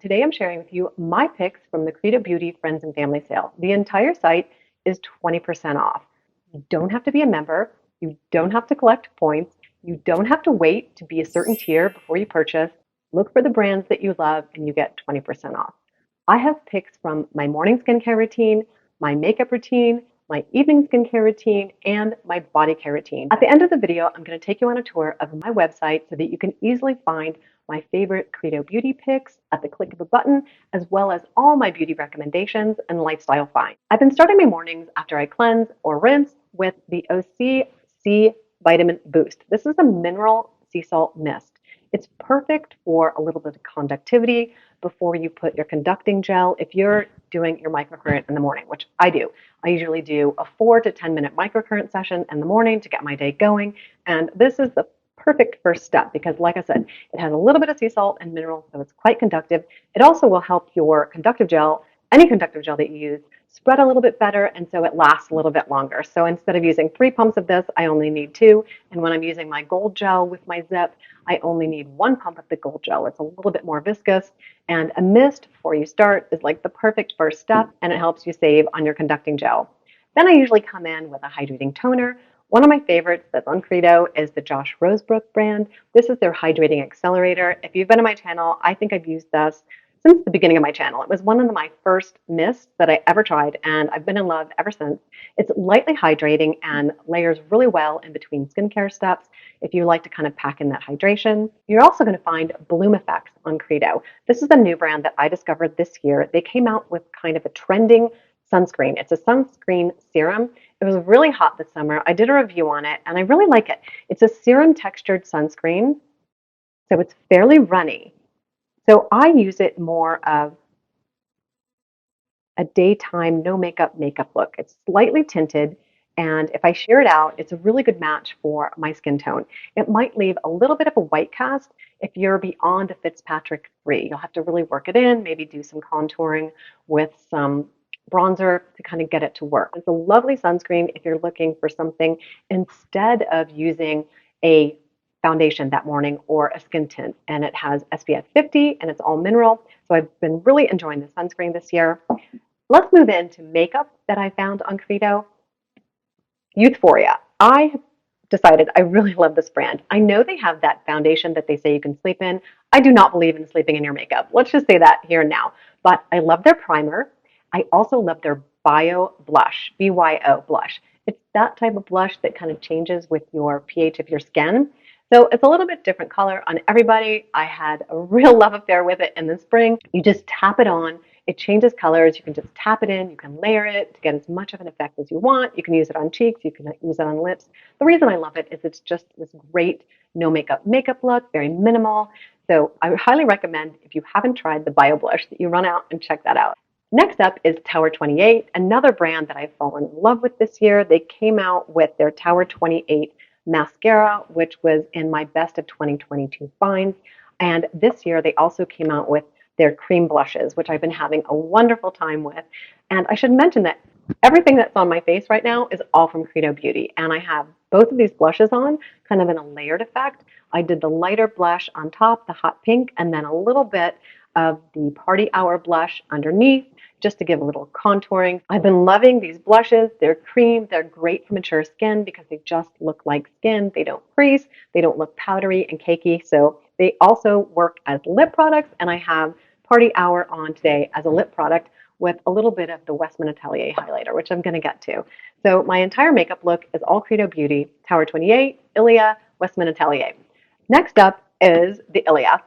Today I'm sharing with you my picks from the CREDO Beauty Friends and Family Sale. The entire site is 20% off. You don't have to be a member. You don't have to collect points. You don't have to wait to be a certain tier before you purchase. Look for the brands that you love and you get 20% off. I have picks from my morning skincare routine, my makeup routine, my evening skincare routine, and my body care routine. At the end of the video, I'm going to take you on a tour of my website so that you can easily find my favorite CREDO beauty picks at the click of a button, as well as all my beauty recommendations and lifestyle finds. I've been starting my mornings after I cleanse or rinse with the OC Vitamin Boost. This is a mineral sea salt mist. It's perfect for a little bit of conductivity before you put your conducting gel. If you're doing your microcurrent in the morning, which I do, I usually do a 4 to 10 minute microcurrent session in the morning to get my day going. And this is the perfect first step because, like I said, it has a little bit of sea salt and mineral, so it's quite conductive. It also will help your conductive gel, any conductive gel that you use, spread a little bit better, and so it lasts a little bit longer. So instead of using 3 pumps of this, I only need 2. And when I'm using my gold gel with my zip, I only need 1 pump of the gold gel. It's a little bit more viscous, and a mist before you start is like the perfect first step, and it helps you save on your conducting gel. Then I usually come in with a hydrating toner. One of my favorites that's on CREDO is the Josh Rosebrook brand. This is their hydrating accelerator. If you've been on my channel, I think I've used this since the beginning of my channel. It was one of my first mists that I ever tried, and I've been in love ever since. It's lightly hydrating and layers really well in between skincare steps if you like to kind of pack in that hydration. You're also going to find Bloom Effects on CREDO. This is a new brand that I discovered this year. They came out with kind of a trending sunscreen. It's a sunscreen serum. It was really hot this summer. I did a review on it, and I really like it. It's a serum textured sunscreen, so it's fairly runny. So I use it more of a daytime, no makeup look. It's slightly tinted, and if I sheer it out, it's a really good match for my skin tone. It might leave a little bit of a white cast if you're beyond a Fitzpatrick 3. You'll have to really work it in, maybe do some contouring with some bronzer to kind of get it to work. It's a lovely sunscreen if you're looking for something instead of using a foundation that morning or a skin tint. And it has SPF 50 and it's all mineral. So I've been really enjoying the sunscreen this year. Let's move into makeup that I found on CREDO. Youthforia. I decided I really love this brand. I know they have that foundation that they say you can sleep in. I do not believe in sleeping in your makeup. Let's just say that here and now. But I love their primer. I also love their Bio Blush, BYO blush. It's that type of blush that kind of changes with your pH of your skin. So it's a little bit different color on everybody. I had a real love affair with it in the spring. You just tap it on. It changes colors. You can just tap it in. You can layer it to get as much of an effect as you want. You can use it on cheeks. You can use it on lips. The reason I love it is it's just this great no makeup look, very minimal. So I highly recommend, if you haven't tried the Bio Blush, that you run out and check that out. Next up is Tower 28, another brand that I've fallen in love with this year. They came out with their Tower 28 mascara, which was in my best of 2022 finds. And this year they also came out with their cream blushes, which I've been having a wonderful time with. And I should mention that everything that's on my face right now is all from CREDO Beauty. And I have both of these blushes on kind of in a layered effect. I did the lighter blush on top, the hot pink, and then a little bit of the Party Hour blush underneath, just to give a little contouring. I've been loving these blushes. They're cream. They're great for mature skin because they just look like skin. They don't crease. They don't look powdery and cakey. So they also work as lip products, and I have Party Hour on today as a lip product with a little bit of the Westman Atelier highlighter, which I'm going to get to. So my entire makeup look is all CREDO Beauty, Tower 28, Ilia, Westman Atelier. Next up is the Ilia.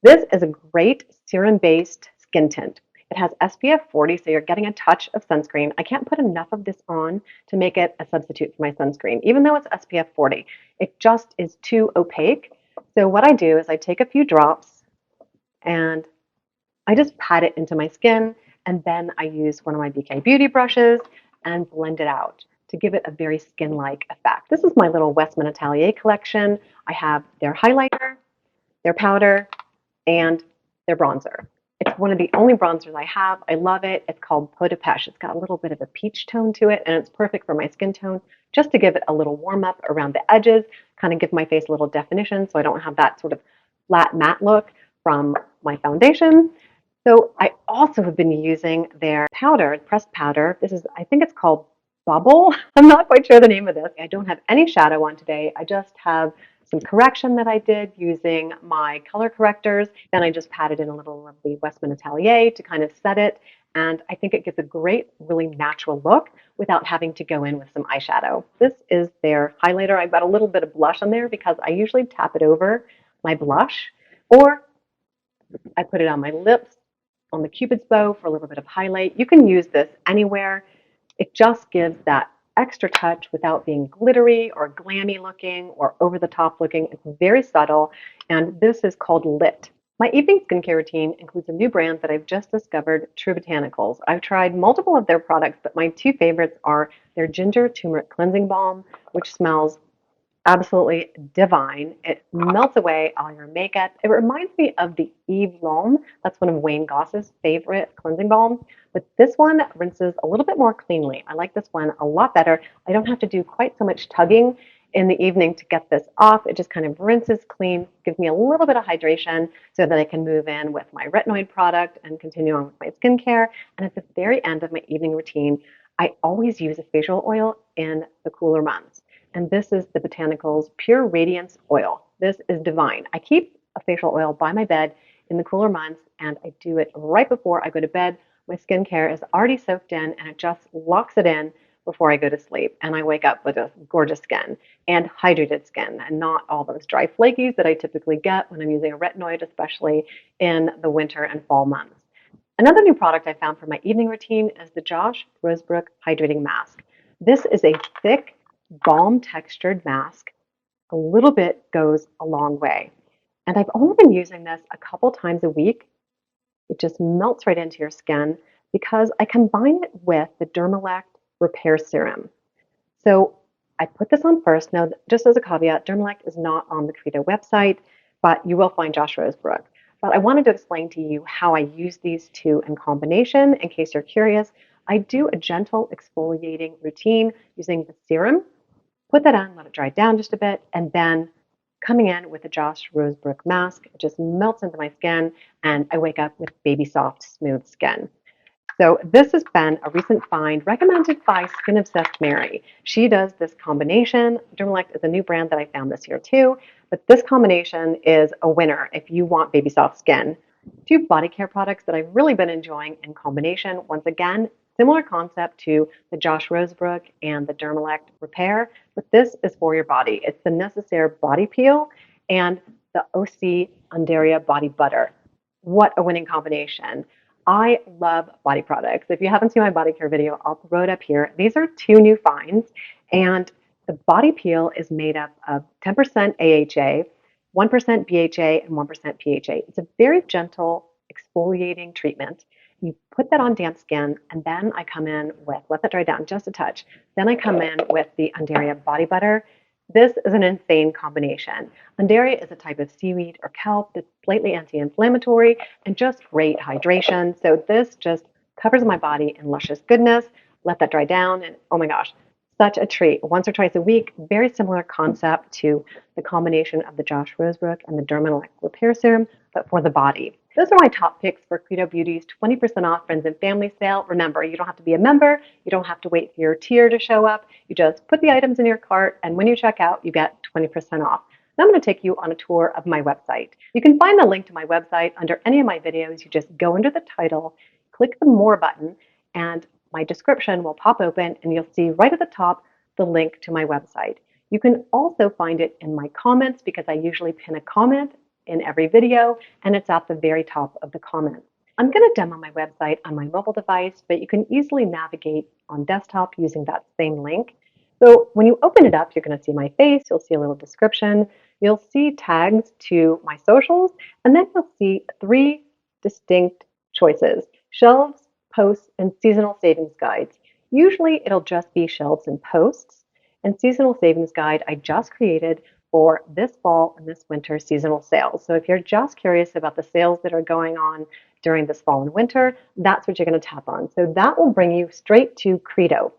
This is a great serum-based skin tint. It has SPF 40, so you're getting a touch of sunscreen. I can't put enough of this on to make it a substitute for my sunscreen, even though it's SPF 40. It just is too opaque. So what I do is I take a few drops and I just pat it into my skin, and then I use one of my BK Beauty brushes and blend it out to give it a very skin-like effect. This is my little Westman Atelier collection. I have their highlighter, their powder, and their bronzer. It's one of the only bronzers I have. I love it. It's called Peau de Pêche. It's got a little bit of a peach tone to it, and it's perfect for my skin tone, just to give it a little warm up around the edges, kind of give my face a little definition so I don't have that sort of flat matte look. from my foundation. So I also have been using their powder, pressed powder. This is, I think it's called Bubble. I'm not quite sure the name of this. I don't have any shadow on today. I just have some correction that I did using my color correctors. Then I just patted in a little of the Westman Atelier to kind of set it. And I think it gives a great, really natural look without having to go in with some eyeshadow. This is their highlighter. I've got a little bit of blush on there because I usually tap it over my blush, or I put it on my lips, on the Cupid's bow for a little bit of highlight. You can use this anywhere. It just gives that extra touch without being glittery or glammy looking or over the top looking. It's very subtle, and this is called Lit. My evening skincare routine includes a new brand that I've just discovered, True Botanicals. I've tried multiple of their products, but my two favorites are their Ginger Turmeric Cleansing Balm, which smells absolutely divine. It melts away all your makeup. It reminds me of the Eve L'Homme. That's one of Wayne Goss's favorite cleansing balms. But this one rinses a little bit more cleanly. I like this one a lot better. I don't have to do quite so much tugging in the evening to get this off. It just kind of rinses clean, gives me a little bit of hydration so that I can move in with my retinoid product and continue on with my skincare. And at the very end of my evening routine, I always use a facial oil in the cooler months. And this is the Botanicals Pure Radiance Oil. This is divine. I keep a facial oil by my bed in the cooler months, and I do it right before I go to bed. My skincare is already soaked in, and it just locks it in before I go to sleep. And I wake up with a gorgeous skin and hydrated skin, and not all those dry flakies that I typically get when I'm using a retinoid, especially in the winter and fall months. Another new product I found for my evening routine is the Josh Rosebrook Hydrating Mask. This is a thick, balm textured mask. A little bit goes a long way. And I've only been using this a couple times a week. It just melts right into your skin because I combine it with the Dermalect Repair Serum. So I put this on first. Now, just as a caveat, Dermalect is not on the CREDO website, but you will find Josh Rosebrook. But I wanted to explain to you how I use these two in combination in case you're curious. I do a gentle exfoliating routine using the serum. Put that on, let it dry down just a bit, and then coming in with a Josh Rosebrook mask, it just melts into my skin, and I wake up with baby soft, smooth skin. So this has been a recent find recommended by Skin Obsessed Mary. She does this combination. Dermalect is a new brand that I found this year too, but this combination is a winner if you want baby soft skin. Two body care products that I've really been enjoying in combination. Once again, similar concept to the Josh Rosebrook and the Dermalect Repair, but this is for your body. It's the Necessaire Body Peel and the OC Undaria Body Butter. What a winning combination. I love body products. If you haven't seen my body care video, I'll throw it up here. These are two new finds, and the body peel is made up of 10% AHA, 1% BHA, and 1% PHA. It's a very gentle exfoliating treatment. You put that on damp skin, and then I come in with, let that dry down just a touch. Then I come in with the Undaria Body Butter. This is an insane combination. Undaria is a type of seaweed or kelp that's slightly anti-inflammatory and just great hydration. So this just covers my body in luscious goodness. Let that dry down, and oh my gosh, such a treat. Once or twice a week, very similar concept to the combination of the Josh Rosebrook and the Dermalect Repair Serum, but for the body. Those are my top picks for CREDO Beauty's 20% off friends and family sale. Remember, you don't have to be a member. You don't have to wait for your tier to show up. You just put the items in your cart, and when you check out, you get 20% off. Now I'm going to take you on a tour of my website. You can find the link to my website under any of my videos. You just go under the title, click the More button, and my description will pop open, and you'll see right at the top the link to my website. You can also find it in my comments because I usually pin a comment in every video, and it's at the very top of the comments. I'm going to demo my website on my mobile device, but you can easily navigate on desktop using that same link. So when you open it up, you're going to see my face, you'll see a little description, you'll see tags to my socials, and then you'll see three distinct choices: shelves, posts, and seasonal savings guides. Usually it'll just be shelves and posts, and seasonal savings guide I just created for this fall and this winter seasonal sales. So if you're just curious about the sales that are going on during this fall and winter, that's what you're going to tap on. So that will bring you straight to CREDO.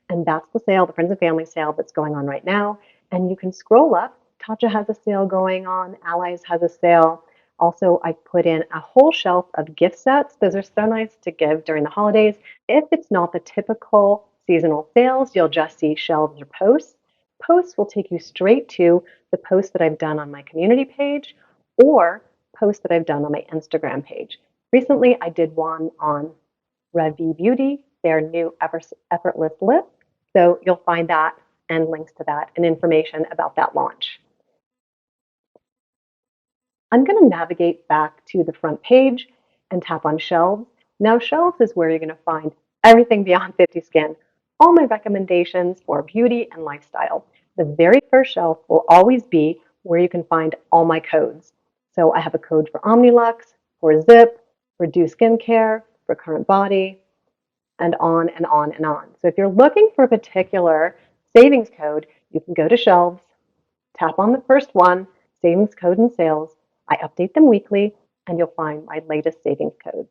And that's the sale, the Friends and Family sale that's going on right now. And you can scroll up. Tatcha has a sale going on. Allies has a sale. Also, I put in a whole shelf of gift sets. Those are so nice to give during the holidays. If it's not the typical seasonal sales, you'll just see shelves or posts. Posts will take you straight to the posts that I've done on my community page or posts that I've done on my Instagram page. Recently, I did one on Revi Beauty, their new effortless lip. So you'll find that and links to that and information about that launch. I'm going to navigate back to the front page and tap on shelves. Now, shelves is where you're going to find everything beyond 50 skin, all my recommendations for beauty and lifestyle. The very first shelf will always be where you can find all my codes. So I have a code for Omnilux, for Zip, for Do Skincare, for Current Body, and on and on and on. So if you're looking for a particular savings code, you can go to shelves, tap on the first one, savings code and sales. I update them weekly, and you'll find my latest savings codes.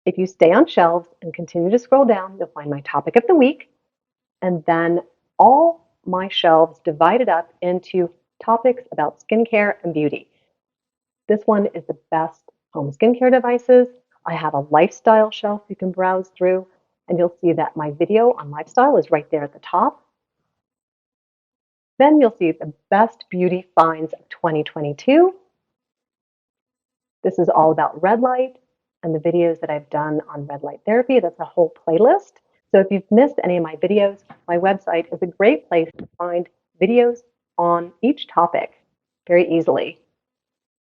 If you stay on shelves and continue to scroll down, you'll find my topic of the week, and then all my shelves divided up into topics about skincare and beauty. This one is the best home skincare devices. I have a lifestyle shelf you can browse through, and you'll see that my video on lifestyle is right there at the top. Then you'll see the best beauty finds of 2022. This is all about red light and the videos that I've done on red light therapy. That's a whole playlist. So if you've missed any of my videos, my website is a great place to find videos on each topic very easily.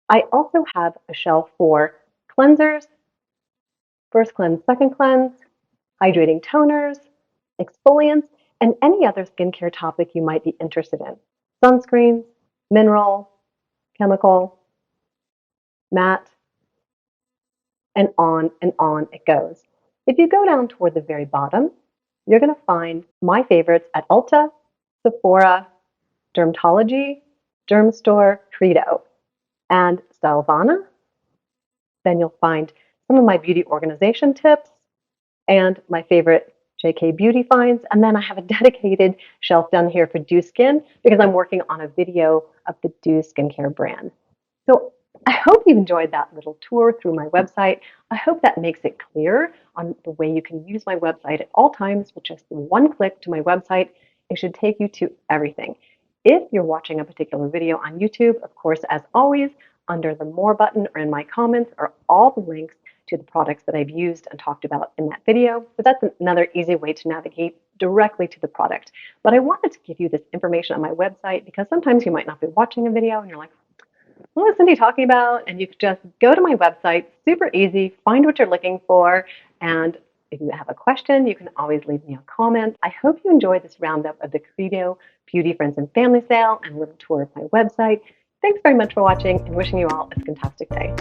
I also have a shelf for cleansers, first cleanse, second cleanse, hydrating toners, exfoliants, and any other skincare topic you might be interested in. Sunscreens, mineral, chemical, matte, and on it goes. If you go down toward the very bottom, you're going to find my favorites at Ulta, Sephora, Dermatology, Dermstore, CREDO, and Stylevana. Then you'll find some of my beauty organization tips and my favorite JK Beauty finds. And then I have a dedicated shelf down here for Do Skin because I'm working on a video of the Do Skincare brand. So I hope you enjoyed that little tour through my website. I hope that makes it clear on the way you can use my website at all times with just one click to my website. It should take you to everything. If you're watching a particular video on YouTube, of course, as always, under the More button or in my comments are all the links to the products that I've used and talked about in that video. So that's another easy way to navigate directly to the product. But I wanted to give you this information on my website because sometimes you might not be watching a video and you're like, what is Cindy talking about? And you could just go to my website, super easy, find what you're looking for, and if you have a question, you can always leave me a comment. I hope you enjoyed this roundup of the CREDO Beauty Friends and Family Sale and a little tour of my website. Thanks very much for watching and wishing you all a fantastic day.